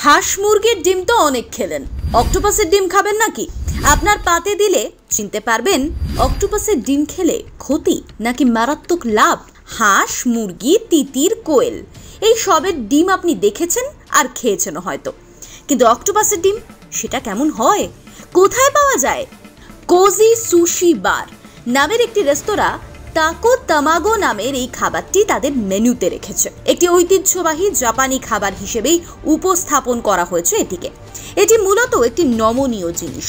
হাঁস মুরগির ডিম তো অনেক খেলেন, অক্টোপাসের ডিম খাবেন নাকি? আপনার পাতে দিলে চিনতে পারবেন অক্টোপাসের ডিম খেলে ক্ষতি নাকি মারাত্মক লাভ। হাঁস, মুরগি, তিতির, কোয়েল এই সবের ডিম আপনি দেখেছেন আর খেয়েছেন হয়তো, কিন্তু অক্টোপাসের ডিম সেটা কেমন হয়, কোথায় পাওয়া যায়? কোজি সুশি বার নামের একটি রেস্তোরাঁ টাকো তামাগো নামের এই খাবারটি তাদের মেনুতে রেখেছে। একটি ঐতিহ্যবাহী জাপানি খাবার হিসেবেই উপস্থাপন করা হয়েছে এটিকে। এটি মূলত একটি নমনীয় জিনিস,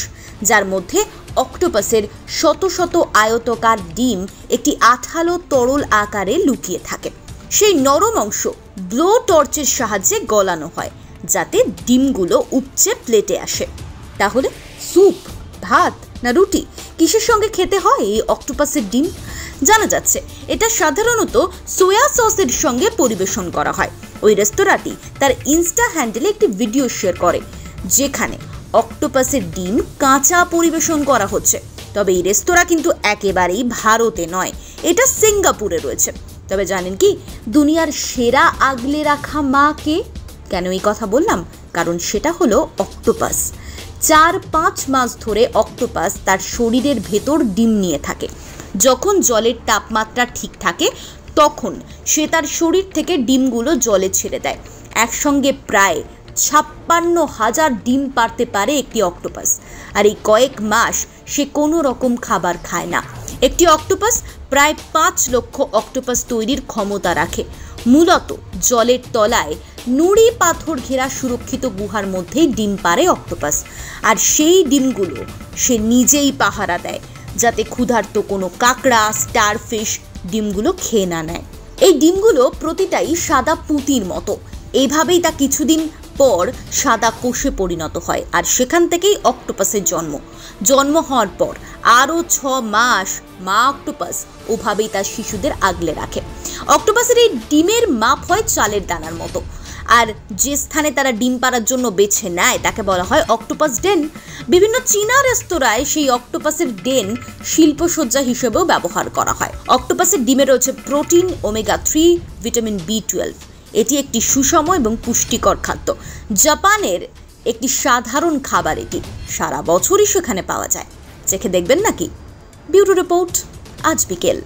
যার মধ্যে অক্টোপাসের শত শত আয়তকার ডিম একটি আঠালো তরল আকারে লুকিয়ে থাকে। সেই নরম অংশ ব্লো টর্চের সাহায্যে গলানো হয়, যাতে ডিমগুলো উপচে প্লেটে আসে। তাহলে স্যুপ, ভাত না রুটি, কিসের সঙ্গে খেতে হয় এই অক্টোপাসের ডিম? জানা যাচ্ছে এটা সাধারণত সোয়া সসের সঙ্গে পরিবেশন করা হয়। ওই রেস্তোরাঁটি তার ইনস্টা হ্যান্ডেলে একটি ভিডিও শেয়ার করে, যেখানে অক্টোপাসের ডিম কাঁচা পরিবেশন করা হচ্ছে। তবে এই রেস্তোরাঁ কিন্তু একেবারেই ভারতে নয়, এটা সিঙ্গাপুরে রয়েছে। তবে জানেন কি, দুনিয়ার সেরা আগলে রাখা মা কে? কেন এই কথা বললাম? কারণ সেটা হলো অক্টোপাস। 4-5 মাস ধরে অক্টোপাস তার শরীরের ভেতর ডিম নিয়ে থাকে। যখন জলের তাপমাত্রা ঠিক থাকে তখন সে তার শরীর থেকে ডিমগুলো জলে ছেড়ে দেয়। একসঙ্গে প্রায় 56,000 ডিম পারতে পারে একটি অক্টোপাস। আর এই কয়েক মাস সে কোনো রকম খাবার খায় না। একটি অক্টোপাস প্রায় 5 লক্ষ অক্টোপাস তৈরির ক্ষমতা রাখে। মূলত জলের তলায় নুড়ি পাথর ঘেরা সুরক্ষিত গুহার মধ্যেই ডিম পারে অক্টোপাস। আর সেই ডিমগুলো সে নিজেই পাহারা দেয়, যাতে ক্ষুধার্ত কোনো কাঁকড়া, স্টারফিশ ডিমগুলো খেয়ে না নেয়। এই ডিমগুলো প্রতিটাই সাদা পুঁতির মতো। এইভাবেই তা কিছুদিন পর সাদা কোষে পরিণত হয়, আর সেখান থেকেই অক্টোপাসের জন্ম হওয়ার পর আরও 6 মাস মা অক্টোপাস ওভাবেই তার শিশুদের আগলে রাখে। অক্টোপাসের এই ডিমের মাপ হয় চালের দানার মতো, আর যে স্থানে তারা ডিম পাড়ার জন্য বেছে নেয় তাকে বলা হয় অক্টোপাস ডেন। বিভিন্ন চীনা রেস্তোরাঁয় সেই অক্টোপাসের ডেন শিল্পসজ্জা হিসেবেও ব্যবহার করা হয়। অক্টোপাসের ডিমে রয়েছে প্রোটিন, ওমেগা 3, ভিটামিন B12। এটি একটি সুষম এবং পুষ্টিকর খাদ্য। জাপানের একটি সাধারণ খাবার এটি, সারা বছরই সেখানে পাওয়া যায়। চেখে দেখবেন নাকি? ব্যুরো রিপোর্ট, আজ বিকেল।